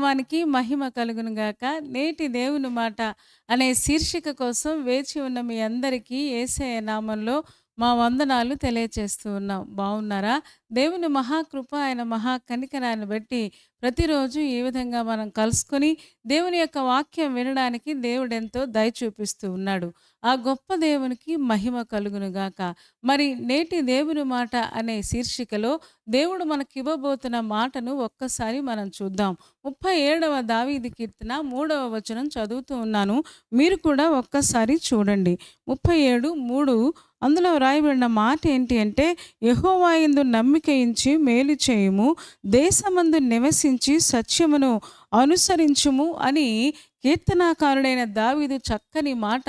నామానికి మహిమ కలుగును గాక. నేటి దేవుని మాట అనే శీర్షిక కోసం వేచి ఉన్న మీ అందరికీ యేసయ్య నామంలో మా వందనాలు తెలియచేస్తూ ఉన్నాం. బాగున్నారా? దేవుని మహాకృప, ఆయన మహా కనికరాన్ని బట్టి ప్రతిరోజు ఈ విధంగా మనం కలుసుకొని దేవుని యొక్క వాక్యం వినడానికి దేవుడెంతో దయ చూపిస్తూ ఉన్నాడు. ఆ గొప్ప దేవునికి మహిమ కలుగును గాక. మరి నేటి దేవుని మాట అనే శీర్షికలో దేవుడు మనకివ్వబోతున్న మాటను ఒక్కసారి మనం చూద్దాం. 37వ దావీదు కీర్తన 3వ వచనం చదువుతూ ఉన్నాను. మీరు కూడా ఒక్కసారి చూడండి. 37:3 అందులో వ్రాయబడిన మాట ఏంటి అంటే, యెహోవా యందు నమ్మిక ఉంచి మేలు చేయుము, దేశమందు నివసించి సత్యమును అనుసరించుము అని కీర్తనాకారుడైన దావీదు చక్కని మాట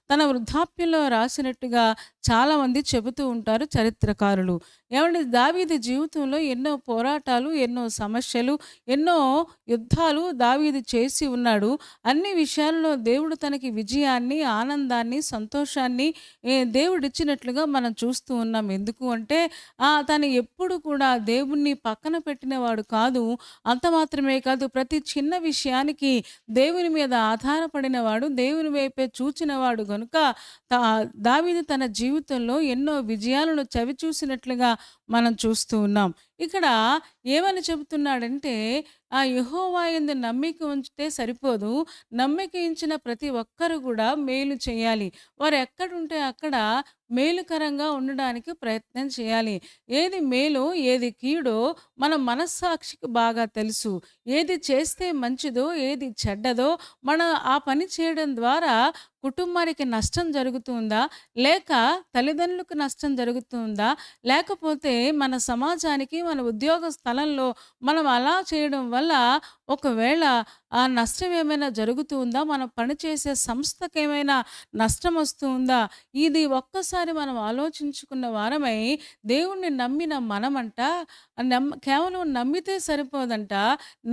తన వృద్ధాప్యంలో రాసినట్టుగా చాలామంది చెబుతూ ఉంటారు చరిత్రకారులు. ఏమంటే దావీదు జీవితంలో ఎన్నో పోరాటాలు, ఎన్నో సమస్యలు, ఎన్నో యుద్ధాలు దావీదు చేసి ఉన్నాడు. అన్ని విషయాల్లో దేవుడు తనకి విజయాన్ని, ఆనందాన్ని, సంతోషాన్ని దేవుడిచ్చినట్లుగా మనం చూస్తూ ఉన్నాం. ఎందుకు అంటే తను ఎప్పుడు కూడా దేవుణ్ణి పక్కన పెట్టినవాడు కాదు. అంత మాత్రమే కాదు, ప్రతి చిన్న విషయానికి దేవుని మీద ఆధారపడినవాడు, దేవుని వైపే చూచినవాడు గనుక దావీదు తన జీవితంలో ఎన్నో విజయాలను చవిచూసినట్లుగా మనం చూస్తూ ఉన్నాం. ఇక్కడ ఏమని చెబుతున్నాడంటే, ఆ యెహోవా యందు నమ్మిక ఉంచితే సరిపోదు. నమ్మిక ఉంచిన ప్రతి ఒక్కరు కూడా మేలు చేయాలి. వారు ఎక్కడుంటే అక్కడ మేలుకరంగా ఉండడానికి ప్రయత్నం చేయాలి. ఏది మేలో, ఏది కీడో మన మనస్సాక్షికి బాగా తెలుసు. ఏది చేస్తే మంచిదో, ఏది చెడ్డదో మనం ఆ పని చేయడం ద్వారా కుటుంబానికి నష్టం జరుగుతుందా? లేక తల్లిదండ్రులకు నష్టం జరుగుతుందా? లేకపోతే మన సమాజానికి, మన ఉద్యోగ స్థలంలో మనం అలా చేయడం వల్ల ఒకవేళ ఆ నష్టం ఏమైనా జరుగుతుందా? మనం పనిచేసే సంస్థకేమైనా నష్టం వస్తుందా? ఇది ఒక్కసారి మనం ఆలోచించుకున్న వారమై దేవుణ్ణి నమ్మిన మనమంట కేవలం నమ్మితే సరిపోదంట.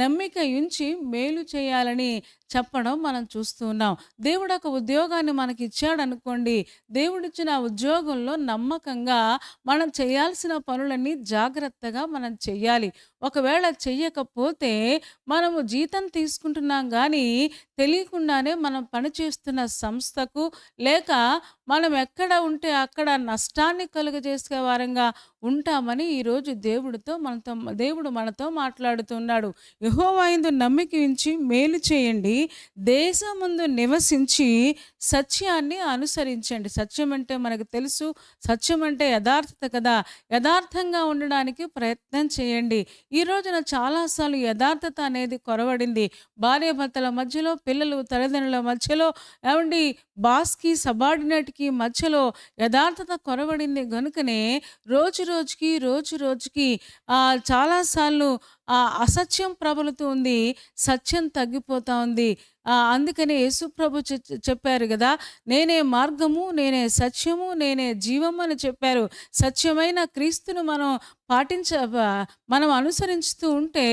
నమ్మిక ఉంచి మేలు చేయాలని చెప్పడం మనం చూస్తూ ఉన్నాం. దేవుడు ఒక ఉద్యోగాన్ని మనకి ఇచ్చాడనుకోండి. దేవుడిచ్చిన ఆ ఉద్యోగంలో నమ్మకంగా మనం చేయాల్సిన పనులన్నీ జాగ్రత్తగా మనం చెయ్యాలి. ఒకవేళ చెయ్యకపోతే మనము జీతం తీసుకుంటున్నాం గానీ తెలియకుండానే మనం పనిచేస్తున్న సంస్థకు లేక మనం ఎక్కడ ఉంటే అక్కడ నష్టాన్ని కలుగజేసే వారంగా ఉంటామని ఈరోజు దేవుడు మనతో మాట్లాడుతున్నాడు. యెహోవా యందు నమ్మిక ఉంచి మేలు చేయండి, దేశమందు నివసించి సత్యాన్ని అనుసరించండి. సత్యం అంటే మనకు తెలుసు. సత్యం అంటే యథార్థత కదా. యథార్థంగా ఉండడానికి ప్రయత్నం చేయండి. ఈ రోజున చాలాసార్లు యథార్థత అనేది కొరవడింది. భార్యాభర్తల మధ్యలో, పిల్లలు తల్లిదండ్రుల మధ్యలో, ఏమండి బాస్‌కి, సబార్డినేట్‌కి మధ్యలో యథార్థత కొరవడింది గనుకనే రోజు రోజుకి చాలాసార్లు అసత్యం ప్రబలుతూ ఉంది. సత్యం తగ్గిపోతా ఉంది. అందుకనే యేసుప్రభు చెప్పారు గదా! నేనే మార్గము, నేనే సత్యము, నేనే జీవము అని చెప్పారు. సత్యమైన క్రీస్తును మనం అనుసరిస్తూ ఉంటే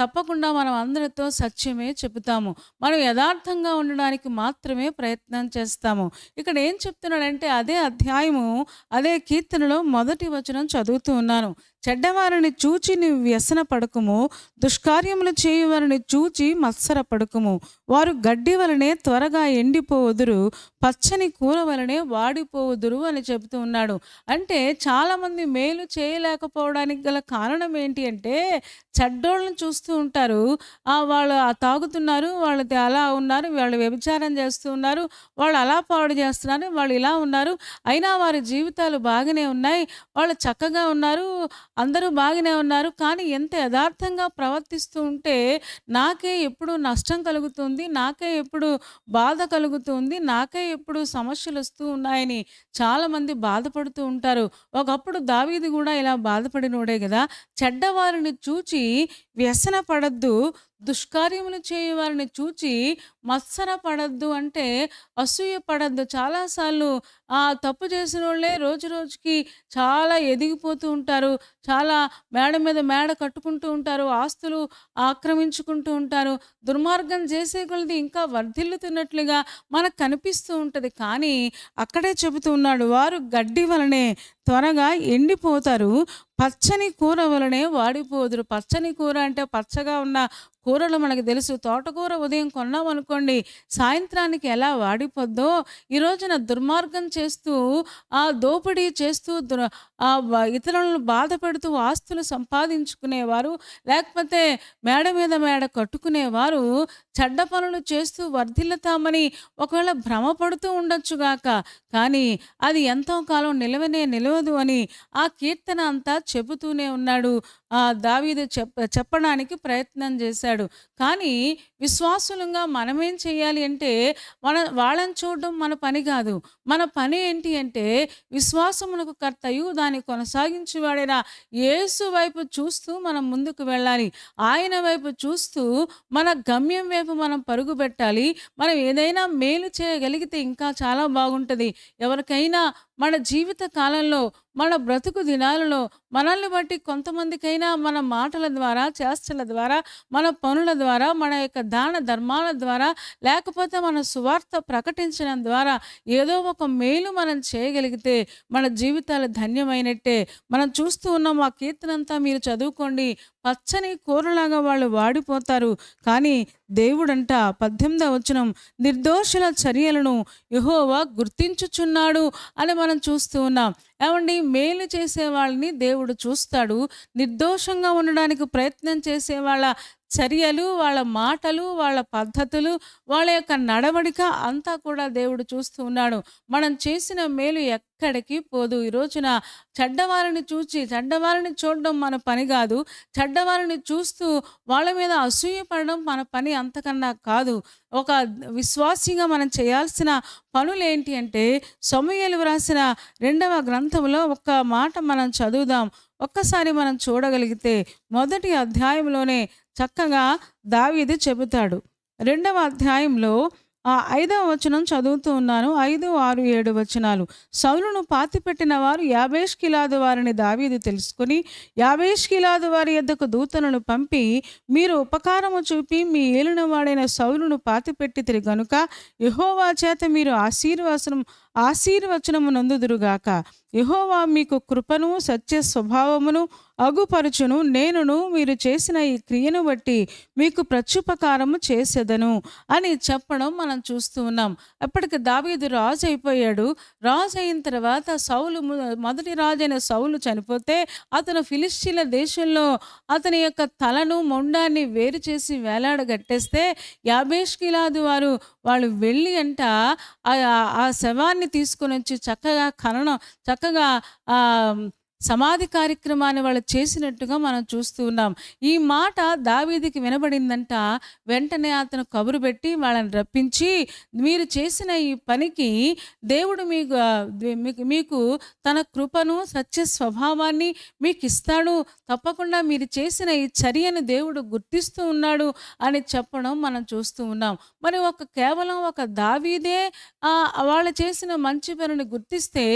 తప్పకుండా మనం అందరితో సత్యమే చెబుతాము. మనం యథార్థంగా ఉండడానికి మాత్రమే ప్రయత్నం చేస్తాము. ఇక్కడ ఏం చెప్తున్నాడంటే అదే అధ్యాయము, అదే కీర్తనలో మొదటి వచనం చదువుతూ ఉన్నాను. చెడ్డవారిని చూచి నీవు వ్యసన పడకుము, దుష్కార్యములు చేయువారిని చూచి మత్సరపడకుము. వారు గడ్డి వలనే త్వరగా ఎండిపోవుదురు, పచ్చని కూర వలనే వాడిపోవుదురు అని చెబుతూ ఉన్నాడు. అంటే చాలామంది మేలు చేయలేకపోవడానికి గల కారణం ఏంటి అంటే చెడ్డోళ్ళని చూస్తూ ఉంటారు. వాళ్ళు తాగుతున్నారు, వాళ్ళు అలా ఉన్నారు, వాళ్ళు వ్యభిచారం చేస్తూ ఉన్నారు, వాళ్ళు అలా పాడు చేస్తున్నారు, వాళ్ళు ఇలా ఉన్నారు, అయినా వారి జీవితాలు బాగానే ఉన్నాయి, వాళ్ళు చక్కగా ఉన్నారు, అందరూ బాగానే ఉన్నారు. కానీ ఎంత యథార్థంగా ప్రవర్తిస్తూ ఉంటే నాకే ఎప్పుడు నష్టం కలుగుతుంది, నాకే ఎప్పుడు బాధ కలుగుతుంది, నాకే ఎప్పుడు సమస్యలు వస్తూ ఉన్నాయని చాలామంది బాధపడుతూ ఉంటారు. ఒకప్పుడు దావీదు కూడా ఇలా బాధపడినోడే కదా. చెడ్డవారిని చూచి వ్యసన పడద్దు, దుష్కార్యములు చేయవారిని చూచి మత్సర పడద్దు అంటే అసూయ పడద్దు. చాలాసార్లు తప్పు చేసిన వాళ్ళే రోజు రోజుకి చాలా ఎదిగిపోతూ ఉంటారు. చాలా మేడ మీద మేడ కట్టుకుంటూ ఉంటారు, ఆస్తులు ఆక్రమించుకుంటూ ఉంటారు. దుర్మార్గం చేసే కొలది ఇంకా వర్ధిల్లుతున్నట్లుగా మనకు కనిపిస్తూ ఉంటుంది. కానీ అక్కడే చెబుతూ ఉన్నాడు, వారు గడ్డి వలనే త్వరగా ఎండిపోతారు, పచ్చని కూర వలనే వాడిపోదురు. పచ్చని కూర అంటే పచ్చగా ఉన్న కూరలు మనకు తెలుసు. తోటకూర ఉదయం కొన్నామనుకోండి, సాయంత్రానికి ఎలా వాడిపోద్దో, ఈ రోజున దుర్మార్గం చేస్తూ, దోపిడీ చేస్తూ, ఇతరులను బాధపెడుతూ ఆస్తులు సంపాదించుకునేవారు, లేకపోతే మేడ మీద మేడ కట్టుకునేవారు చెడ్డ పనులు చేస్తూ వర్ధిల్లుతామని ఒకవేళ భ్రమపడుతూ ఉండొచ్చుగాక. కానీ అది ఎంతో కాలం నిలవదు అని ఆ కీర్తన అంతా చెబుతూనే ఉన్నాడు. దావీదు చెప్పడానికి ప్రయత్నం చేశాడు. కానీ విశ్వాసులంగా మనమేం చేయాలి అంటే, వాళ్ళని చూడడం మన పని కాదు. మన పని ఏంటి అంటే, విశ్వాసమునకు కర్తయు దాన్ని కొనసాగించువాడైన యేసు వైపు చూస్తూ మనం ముందుకు వెళ్ళాలి. ఆయన వైపు చూస్తూ మన గమ్యం వైపు మనం పరుగు పెట్టాలి. మనం ఏదైనా మేలు చేయగలిగితే ఇంకా చాలా బాగుంటది. ఎవరికైనా మన జీవిత కాలంలో, మన బ్రతుకు దినాలలో మనల్ని బట్టి కొంతమందికైనా మన మాటల ద్వారా, చేష్టల ద్వారా, మన పనుల ద్వారా, మన యొక్క దాన ధర్మాల ద్వారా, లేకపోతే మన సువార్త ప్రకటించడం ద్వారా ఏదో ఒక మేలు మనం చేయగలిగితే మన జీవితాలు ధన్యమైనట్టే. మనం చూస్తూ ఉన్నాం, ఆ కీర్తనంతా మీరు చదువుకోండి. పచ్చని కూరలాగా వాళ్ళు వాడిపోతారు. కానీ దేవుడంట 18వ వచనం, నిర్దోషుల చర్యలను యెహోవా గుర్తించుచున్నాడు అని మనం చూస్తూ ఉన్నాం. ఏమండి, మేలు చేసే వాళ్ళని దేవుడు చూస్తాడు. నిర్దోషంగా ఉండడానికి ప్రయత్నం చేసే వాళ్ళ చర్యలు, వాళ్ళ మాటలు, వాళ్ళ పద్ధతులు, వాళ్ళ యొక్క నడవడిక అంతా కూడా దేవుడు చూస్తూ ఉన్నాడు. మనం చేసిన మేలు ఎక్కడికి పోదు. ఈ రోజున చెడ్డవారిని చూడడం మన పని కాదు. చెడ్డవారిని చూస్తూ వాళ్ళ మీద అసూయపడడం మన పని అంతకన్నా కాదు. ఒక విశ్వాసిగా మనం చేయాల్సిన పనులేంటి అంటే, సమూయేలు వ్రాసిన 2వ గ్రంథంలో ఒక మాట మనం చదువుదాం. ఒక్కసారి మనం చూడగలిగితే మొదటి అధ్యాయంలోనే చక్కగా దావీదు చెబుతాడు. 2వ అధ్యాయంలో 5వ వచనం చదువుతూ ఉన్నాను. 5, 6, 7 వచనాలు. సౌలును పాతిపెట్టిన వారు యాబేష్గిలాదు వారిని దావీదు తెలుసుకుని, యాబేష్గిలాదు వారి యొద్దకు దూతలను పంపి, మీరు ఉపకారము చూపి మీ ఏలినవాడైన సౌలును పాతిపెట్టితిరి గనుక యెహోవా చేత మీరు ఆశీర్వచనము నందుదురుగాక. యెహోవా మీకు కృపను సత్య స్వభావమును అగుపరుచును. నేనును మీరు చేసిన ఈ క్రియను బట్టి మీకు ప్రత్యుపకారము చేసేదను అని చెప్పడం మనం చూస్తూ ఉన్నాం. అప్పటికి దావీదు రాజు అయిపోయాడు. రాజు అయిన తర్వాత మొదటి రాజైన సౌలు చనిపోతే, అతను ఫిలిష్తీయుల దేశంలో అతని యొక్క తలను, మొండాన్ని వేరు చేసి వేలాడగట్టేస్తే, యాబేష్గిలాదు వాళ్ళు వెళ్ళి అంట ఆ శవాన్ని తీసుకొని వచ్చి చక్కగా సమాధి కార్యక్రమాన్ని వాళ్ళు చేసినట్టుగా మనం చూస్తూ ఉన్నాం. ఈ మాట దావీదుకి వినబడిందంట. వెంటనే అతను కబురు పెట్టి వాళ్ళని రప్పించి, మీరు చేసిన ఈ పనికి దేవుడు మీకు తన కృపను, సత్య స్వభావాన్ని మీకు ఇస్తాడు. తప్పకుండా మీరు చేసిన ఈ చర్యను దేవుడు గుర్తిస్తూ ఉన్నాడు అని చెప్పడం మనం చూస్తూ ఉన్నాం. మరి కేవలం ఒక దావీదే వాళ్ళు చేసిన మంచి పనిని గుర్తిస్తే,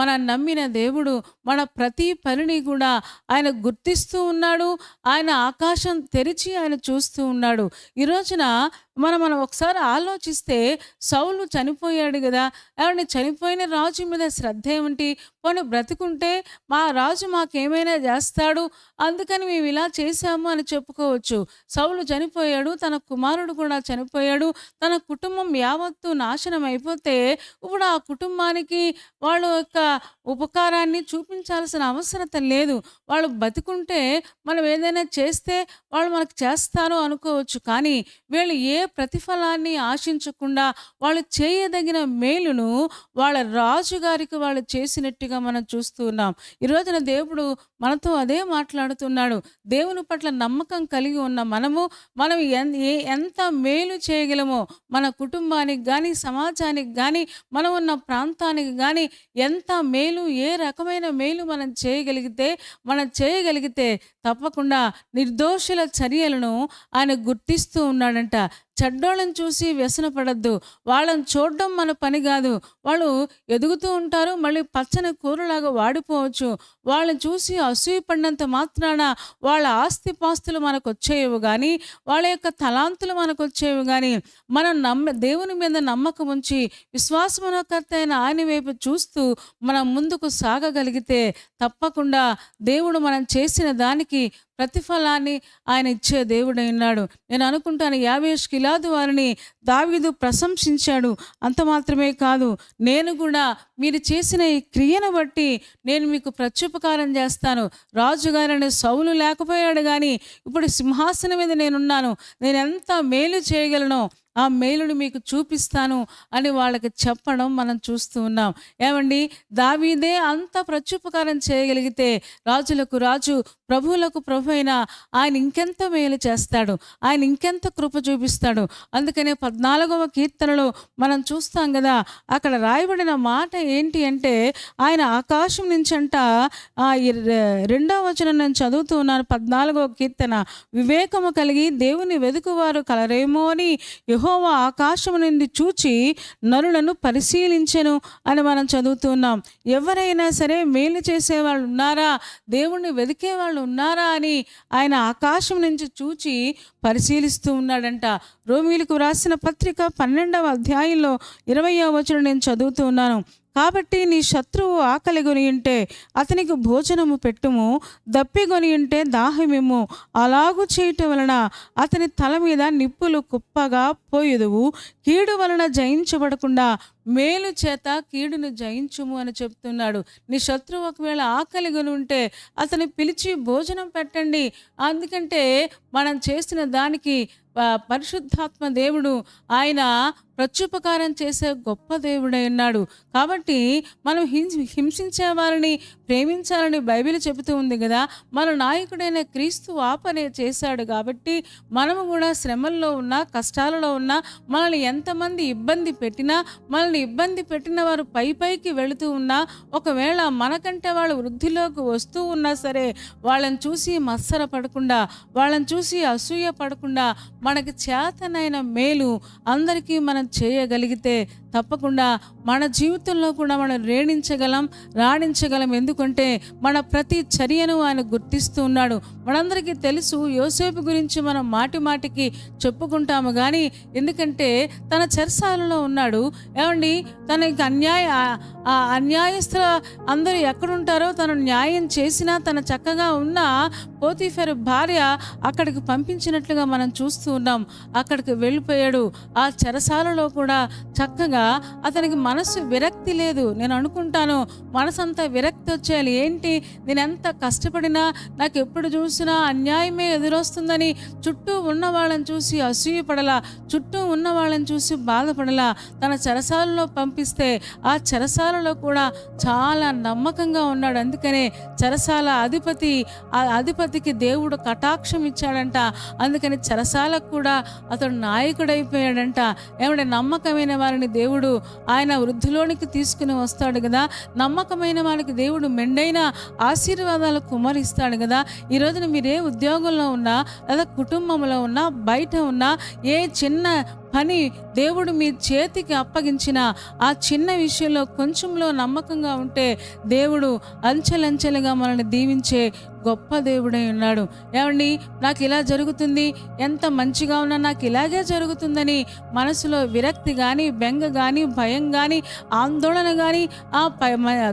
మనం నమ్మిన దేవుడు మన ప్రతి పనిని కూడా ఆయన గుర్తిస్తూ ఉన్నాడు. ఆయన ఆకాశం తెరిచి ఆయన చూస్తూ ఉన్నాడు. ఈ రోజున మనం ఒకసారి ఆలోచిస్తే, సౌలు చనిపోయాడు కదా, ఏమంటే చనిపోయిన రాజు మీద శ్రద్ధ ఏమిటి? పోనీ బ్రతికుంటే మా రాజు మాకేమైనా చేస్తాడు, అందుకని మేము ఇలా చేశాము అని చెప్పుకోవచ్చు. సౌలు చనిపోయాడు, తన కుమారుడు కూడా చనిపోయాడు, తన కుటుంబం యావత్తు నాశనం అయిపోతే ఇప్పుడు ఆ కుటుంబానికి వాళ్ళ యొక్క ఉపకారాన్ని చూపించాల్సిన అవసరత లేదు. వాళ్ళు బతికుంటే మనం ఏదైనా చేస్తే వాళ్ళు మనకు చేస్తారు అనుకోవచ్చు. కానీ వీళ్ళు ఏ ప్రతిఫలాన్ని ఆశించకుండా వాళ్ళు చేయదగిన మేలును వాళ్ళ రాజుగారికి వాళ్ళు చేసినట్టుగా మనం చూస్తూ ఉన్నాం. ఈ రోజున దేవుడు మనతో అదే మాట్లాడుతున్నాడు. దేవుని పట్ల నమ్మకం కలిగి ఉన్న మనం ఎంత మేలు చేయగలమో, మన కుటుంబానికి కానీ, సమాజానికి కానీ, మనం ఉన్న ప్రాంతానికి కానీ ఎంత మేలు, ఏ రకమైన మేలు మనం చేయగలిగితే తప్పకుండా నిర్దోషుల చర్యలను ఆయన గుర్తిస్తూ ఉన్నాడంట. చెడ్డోళ్ళని చూసి వ్యసనపడద్దు. వాళ్ళని చూడడం మన పని కాదు. వాళ్ళు ఎదుగుతూ ఉంటారు, మళ్ళీ పచ్చని కూరలాగా వాడిపోవచ్చు. వాళ్ళని చూసి అసూయపడినంత మాత్రాన వాళ్ళ ఆస్తిపాస్తులు మనకొచ్చేవి గానీ, వాళ్ళ యొక్క తలాంతులు మనకొచ్చేవి గానీ, మనం దేవుని మీద నమ్మకం ఉంచి విశ్వాసమునకర్త అయిన ఆయన వైపు చూస్తూ మనం ముందుకు సాగగలిగితే తప్పకుండా దేవుడు మనం చేసిన దానికి ప్రతిఫలాన్ని ఆయన ఇచ్చే దేవుడై ఉన్నాడు. నేను అనుకుంటాను, యాబేషు గిలాదు వారిని దావీదు ప్రశంసించాడు. అంత మాత్రమే కాదు, నేను కూడా మీరు చేసిన ఈ క్రియను బట్టి నేను మీకు ప్రత్యుపకారం చేస్తాను. రాజుగారని సౌలు లేకపోయాడు కానీ ఇప్పుడు సింహాసనం మీద నేనున్నాను, నేను ఎంత మేలు చేయగలను ఆ మేలును మీకు చూపిస్తాను అని వాళ్ళకి చెప్పడం మనం చూస్తూ ఉన్నాం. ఏమండి, దావీదే అంత ప్రత్యుపకారం చేయగలిగితే రాజులకు రాజు ప్రభువులకు ప్రభు అయిన ఆయన ఇంకెంత మేలు చేస్తాడు, ఆయన ఇంకెంత కృప చూపిస్తాడు. అందుకనే 14వ కీర్తనలో మనం చూస్తాం కదా, అక్కడ రాయబడిన మాట ఏంటి అంటే, ఆయన ఆకాశం నుంచి అంట 2వ వచనం నేను చదువుతూ ఉన్నాను. 14వ కీర్తన, వివేకము కలిగి దేవుని వెదుకువారు కలరేమో అని యెహోవా ఆకాశము నుండి చూచి నరులను పరిశీలించెను అని మనం చదువుతున్నాం. ఎవరైనా సరే మేలు చేసేవాళ్ళు ఉన్నారా, దేవుణ్ణి వెదికే వాళ్ళు ఉన్నారా అని ఆయన ఆకాశం నుంచి చూచి పరిశీలిస్తూ ఉన్నాడంట. రోమీయులకు వ్రాసిన పత్రిక 12వ అధ్యాయంలో 20వ వచనం నేను చదువుతూ ఉన్నాను. కాబట్టి నీ శత్రువు ఆకలి కొని ఉంటే అతనికి భోజనము పెట్టుము, దప్పిగొని ఉంటే దాహమిమ్ము. అలాగూ చేయటం వలన అతని తల మీద నిప్పులు కుప్పగా పోయుదువు. కీడు వలన జయించబడకుండా మేలు చేత కీడును జయించుము అని చెప్తున్నాడు. నీ శత్రువు ఒకవేళ ఆకలి కొని ఉంటే అతని పిలిచి భోజనం పెట్టండి. ఎందుకంటే మనం చేసిన దానికి పరిశుద్ధాత్మ దేవుడు ఆయన ప్రత్యుపకారం చేసే గొప్ప దేవుడై ఉన్నాడు. కాబట్టి మనం హింసించే వారిని ప్రేమించాలని బైబిల్ చెబుతూ ఉంది కదా. మన నాయకుడైన క్రీస్తు ఆ పనే చేశాడు. కాబట్టి మనము కూడా శ్రమల్లో ఉన్నా, కష్టాలలో ఉన్నా, మనల్ని ఎంతమంది ఇబ్బంది పెట్టినా, మనల్ని ఇబ్బంది పెట్టిన వారు పైకి వెళుతూ ఉన్నా, ఒకవేళ మనకంటే వాళ్ళు వృద్ధిలోకి వస్తూ ఉన్నా సరే, వాళ్ళని చూసి మత్సర పడకుండా, వాళ్ళని చూసి అసూయ పడకుండా, మనకి చేతనైన మేలు అందరికీ మనం చేయగలిగితే తప్పకుండా మన జీవితంలో కూడా మనం రాణించగలం. ఎందుకంటే మన ప్రతి చర్యను ఆయన గుర్తిస్తూ ఉన్నాడు. మనందరికీ తెలుసు, యోసేపు గురించి మనం మాటికి చెప్పుకుంటాము కానీ, ఎందుకంటే తన చెరసాలలో ఉన్నాడు. ఏమండి, తనకి అన్యాయస్తుల అందరూ ఎక్కడుంటారో తను న్యాయం చేసినా, తన చక్కగా ఉన్న పోతీఫెరు భార్య అక్కడికి పంపించినట్లుగా మనం చూస్తూ ఉన్నాం. అక్కడికి వెళ్ళిపోయాడు. ఆ చెరసాలలో కూడా చక్కగా అతనికి మనసు విరక్తి లేదు. నేను అనుకుంటాను, మనసంతా విరక్తి వచ్చేయాలి. ఏంటి, నేను ఎంత కష్టపడినా నాకు ఎప్పుడు చూసినా అన్యాయమే ఎదురొస్తుందని చుట్టూ ఉన్న వాళ్ళని చూసి అసూయపడలా, చుట్టూ ఉన్న వాళ్ళని చూసి బాధపడలా. తన చెరసాలలో పంపిస్తే ఆ చెరసాలలో కూడా చాలా నమ్మకంగా ఉన్నాడు. అందుకనే చెరసాల అధిపతికి దేవుడు కటాక్షం ఇచ్చాడంట. అందుకని చెరసాలకు కూడా అతడు నాయకుడైపోయాడంట. ఏమంటే, నమ్మకమైన వారిని దేవుడు ఆయన వృద్ధిలోనికి తీసుకుని వస్తాడు కదా. నమ్మకమైన వారికి దేవుడు మెండైన ఆశీర్వాదాలు కుమ్మరిస్తాడు కదా. ఈ రోజున మీరే ఉద్యోగంలో ఉన్నా, లేదా కుటుంబంలో ఉన్నా, బయట ఉన్నా, ఏ చిన్న పని దేవుడు మీ చేతికి అప్పగించిన ఆ చిన్న విషయంలో కొంచెంలో నమ్మకంగా ఉంటే దేవుడు అంచెలంచెలుగా మనల్ని దీవించే గొప్ప దేవుడై ఉన్నాడు. ఏమండి, నాకు ఇలా జరుగుతుంది, ఎంత మంచిగా ఉన్నా నాకు ఇలాగే జరుగుతుందని మనసులో విరక్తి కానీ, బెంగ కానీ, భయం కానీ, ఆందోళన కానీ,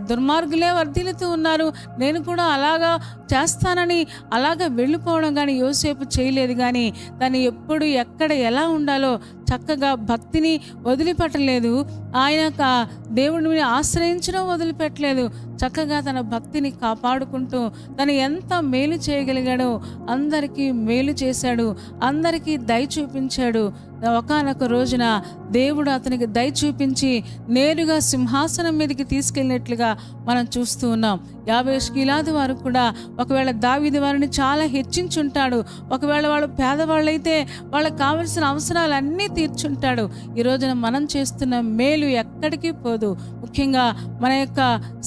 దుర్మార్గులే వర్ధిల్లుతూ ఉన్నారు, నేను కూడా అలాగా చేస్తానని అలాగా వెళ్ళిపోవడం కానీ యోసేపు చేయలేదు. కానీ తను ఎప్పుడు ఎక్కడ ఎలా ఉండాలో చక్కగా భక్తిని వదిలిపెట్టలేదు. ఆయన దేవుడిని ఆశ్రయించడం వదిలిపెట్టలేదు. చక్కగా తన భక్తిని కాపాడుకుంటూ తను ఎంత మేలు చేయగలిగాడో అందరికీ మేలు చేశాడు, అందరికీ దయ చూపించాడు. ఒకానొక రోజున దేవుడు అతనికి దయ చూపించి నేరుగా సింహాసనం మీదకి తీసుకెళ్ళినట్లుగా మనం చూస్తూ ఉన్నాం. యాబేషు గిలాదు వారు కూడా ఒకవేళ దావీదు వారిని చాలా హెచ్చించుంటాడు. ఒకవేళ వాళ్ళు పేదవాళ్ళైతే వాళ్ళకి కావలసిన అవసరాలన్నీ తీర్చుంటాడు. ఈ రోజున మనం చేస్తున్న మేలు ఎక్కడికి పోదు. ముఖ్యంగా మన యొక్క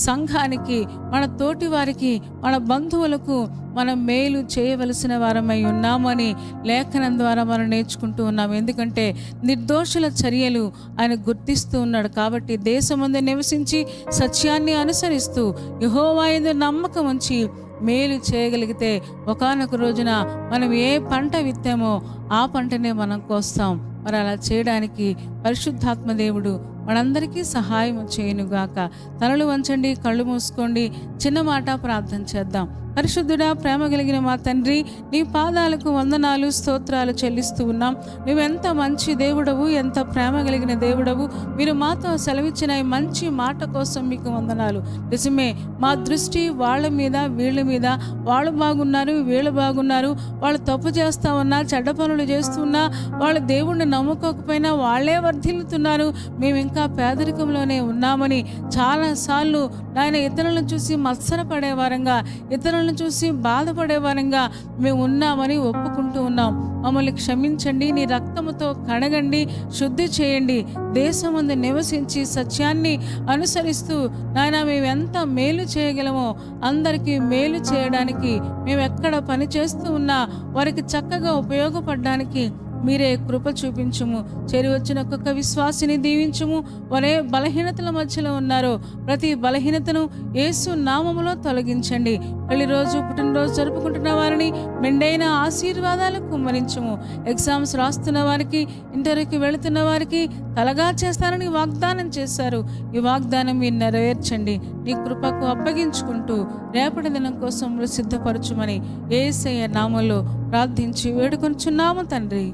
సంఘానికి, మన తోటి వారికి, మన బంధువులకు మనం మేలు చేయవలసిన వారమై ఉన్నామని లేఖనం ద్వారా మనం నేర్చుకుంటూ ఉన్నాం. ఎందుకంటే నిర్దోషుల చర్యలు ఆయన గుర్తిస్తూ ఉన్నాడు. కాబట్టి దేశమందు నివసించి సత్యాన్ని అనుసరిస్తూ యెహోవా యందు నమ్మకం ఉంచి మేలు చేయగలిగితే ఒకానొక రోజున మనం ఏ పంట విత్తామో ఆ పంటనే మనం కోస్తాం. మరి అలా చేయడానికి పరిశుద్ధాత్మ దేవుడు మనందరికీ సహాయం చేయనుగాక. తలలు వంచండి, కళ్ళు మూసుకోండి, చిన్న మాట ప్రార్థన చేద్దాం. పరిశుద్ధుడా, ప్రేమ కలిగిన మా తండ్రి, నీ పాదాలకు వందనాలు స్తోత్రాలు చెల్లిస్తూ ఉన్నాం. నువ్వెంత మంచి దేవుడవు, ఎంత ప్రేమ కలిగిన దేవుడవు. మీరు మాతో సెలవిచ్చిన ఈ మంచి మాట కోసం మీకు వందనాలు. నిజమే, మా దృష్టి వాళ్ళ మీద వీళ్ళ మీద, వాళ్ళు బాగున్నారు వీళ్ళు బాగున్నారు, వాళ్ళు తప్పు చేస్తా ఉన్నా, చెడ్డ పనులు చేస్తున్నా, వాళ్ళు దేవుణ్ణి నమ్ముకోకపోయినా వాళ్ళే వర్ధిల్లుతున్నారు, మేము ఇంకా పేదరికంలోనే ఉన్నామని చాలాసార్లు నాయన ఇతరులను చూసి మత్సరపడేవారంగా, ఇతరులను చూసి బాధపడేవారంగా మేము ఉన్నామని ఒప్పుకుంటూ ఉన్నాం. మమ్మల్ని క్షమించండి, నీ రక్తముతో కడగండి, శుద్ధి చేయండి. దేశమందు నివసించి సత్యాన్ని అనుసరిస్తూ నాయన మేము ఎంత మేలు చేయగలమో అందరికీ మేలు చేయడానికి, మేము ఎక్కడ పని చేస్తూ ఉన్నా వారికి చక్కగా ఉపయోగపడడానికి మీరే కృప చూపించుము. చేరి వచ్చిన ఒక్కొక్క విశ్వాసిని దీవించుము. వారే బలహీనతల మధ్యలో ఉన్నారో ప్రతి బలహీనతను యేసు నామములో తొలగించండి. పెళ్లి రోజు, పుట్టినరోజు జరుపుకుంటున్న వారిని మెండైన ఆశీర్వాదాలు కుమ్మరించుము. ఎగ్జామ్స్ రాస్తున్న వారికి, ఇంటర్వ్యూకి వెళుతున్న వారికి తలగా చేస్తారని వాగ్దానం చేశారు. ఈ వాగ్దానం మీరు నెరవేర్చండి. నీ కృపకు అప్పగించుకుంటూ రేపటి దినం కోసం సిద్ధపరచుమని యేసయ్య నామములో ప్రార్థించి వేడుకొనుచున్నాము తండ్రి.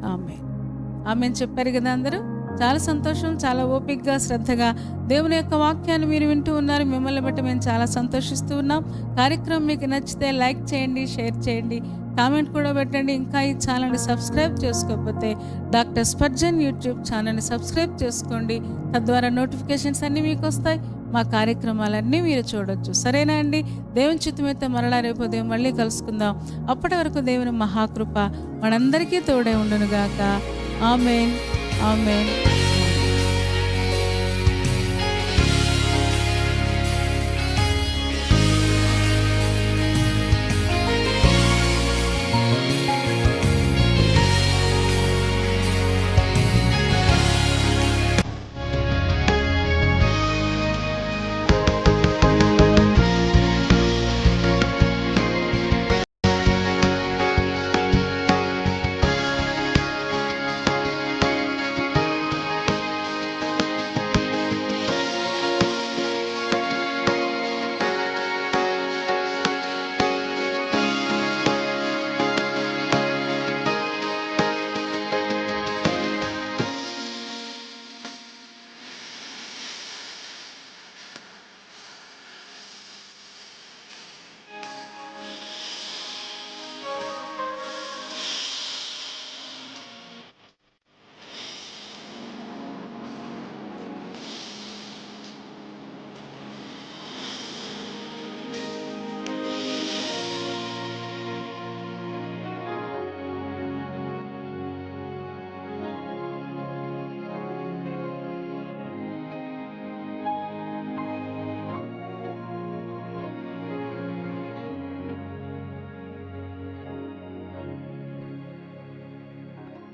ఆమేన్. ఆమేన్ చెప్పారు కదా అందరూ. చాలా సంతోషం. చాలా ఓపికగా శ్రద్ధగా దేవుని యొక్క వాక్యాన్ని మీరు వింటూ ఉన్నారు. మిమ్మల్ని బట్టి మేము చాలా సంతోషిస్తూ ఉన్నాం. కార్యక్రమం మీకు నచ్చితే లైక్ చేయండి, షేర్ చేయండి, కామెంట్ కూడా పెట్టండి. ఇంకా ఈ ఛానల్ని సబ్స్క్రైబ్ చేసుకోకపోతే డాక్టర్ స్పర్జన్ యూట్యూబ్ ఛానల్ని సబ్స్క్రైబ్ చేసుకోండి. తద్వారా నోటిఫికేషన్స్ అన్నీ మీకు వస్తాయి. మా కార్యక్రమాలన్నీ మీరు చూడొచ్చు. సరేనా అండి? దేవుని చిత్తమైతే మరలా రేపు ఉదయం మళ్ళీ కలుసుకుందాం. అప్పటి వరకు దేవుని మహాకృప మనందరికీ తోడే ఉండునుగాక. ఆమేన్. ఆమేన్.